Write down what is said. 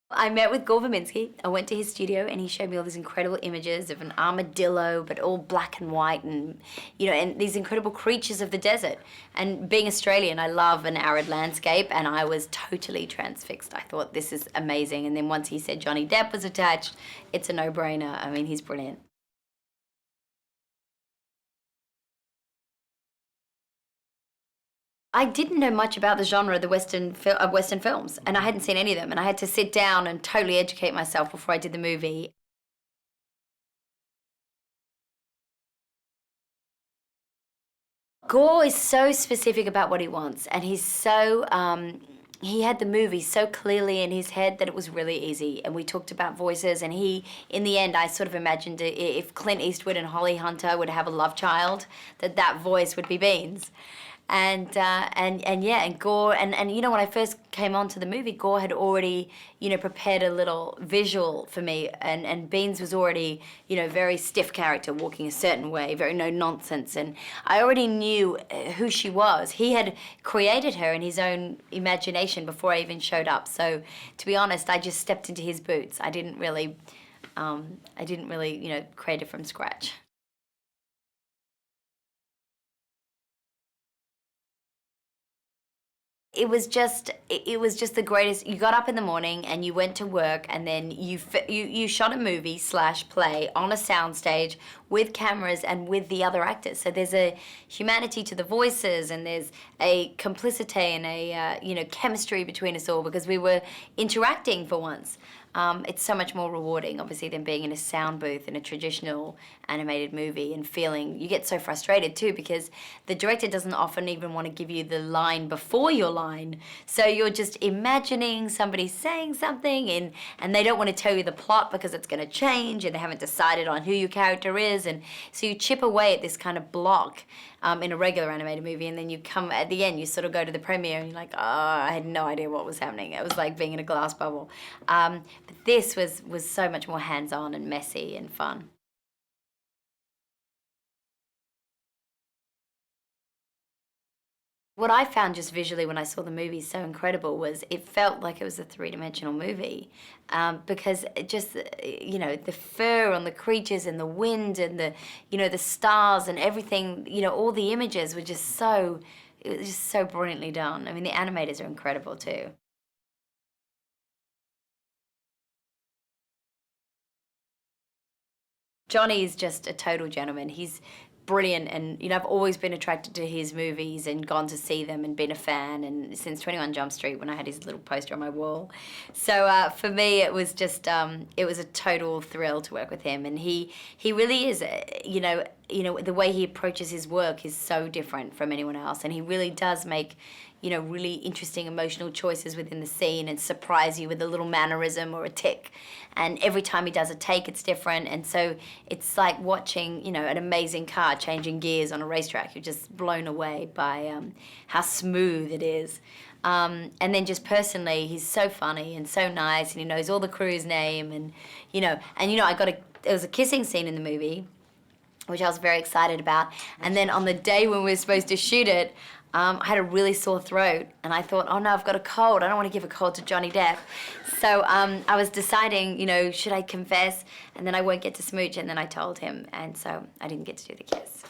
I met with Gore Verbinski. I went to his studio and he showed me all these incredible images of an armadillo, but all black and white, and and these incredible creatures of the desert. And being Australian, I love an arid landscape, and I was totally transfixed. I thought, this is amazing. And then once he said Johnny Depp was attached, it's a no-brainer. I mean, he's brilliant. I didn't know much about the genre, the Western films, and I hadn't seen any of them, and I had to sit down and totally educate myself before I did the movie. Gore is so specific about what he wants, and he's so, he had the movie so clearly in his head that it was really easy. And we talked about voices, and in the end, I sort of imagined if Clint Eastwood and Holly Hunter would have a love child, that voice would be Beans. And yeah, and Gore, and when I first came onto the movie, Gore had already, prepared a little visual for me, and Beans was already, very stiff character, walking a certain way, very no nonsense, and I already knew who she was. He had created her in his own imagination before I even showed up. So, to be honest, I just stepped into his boots. I didn't really, create it from scratch. It was just the greatest. You got up in the morning and you went to work, and then you shot a movie slash play on a soundstage with cameras and with the other actors. So there's a humanity to the voices, and there's a complicity and a chemistry between us all, because we were interacting for once. It's so much more rewarding, obviously, than being in a sound booth in a traditional animated movie and feeling. You get so frustrated too, because the director doesn't often even want to give you the line before your line. So you're just imagining somebody saying something, and they don't want to tell you the plot because it's going to change, and they haven't decided on who your character is. And so you chip away at this kind of block in a regular animated movie, and then you come at the end, you sort of go to the premiere and you're like, oh, I had no idea what was happening. It was like being in a glass bubble. But this was so much more hands-on and messy and fun. What I found just visually when I saw the movie so incredible was it felt like it was a three-dimensional movie, because it just, the fur on the creatures and the wind and the stars and everything, all the images were just so, it was just so brilliantly done. I mean, the animators are incredible too. Johnny is just a total gentleman. He's brilliant, and I've always been attracted to his movies and gone to see them and been a fan, and since 21 Jump Street, when I had his little poster on my wall. So for me, it was just it was a total thrill to work with him, and he really is, the way he approaches his work is so different from anyone else, and he really does make really interesting emotional choices within the scene and surprise you with a little mannerism or a tick. And every time he does a take, it's different. And so it's like watching, an amazing car changing gears on a racetrack. You're just blown away by how smooth it is. And then just personally, he's so funny and so nice, and he knows all the crew's name, and there was a kissing scene in the movie, which I was very excited about. And then on the day when we were supposed to shoot it, I had a really sore throat, and I thought, oh no, I've got a cold. I don't want to give a cold to Johnny Depp. So I was deciding, should I confess? And then I won't get to smooch, and then I told him, and so I didn't get to do the kiss.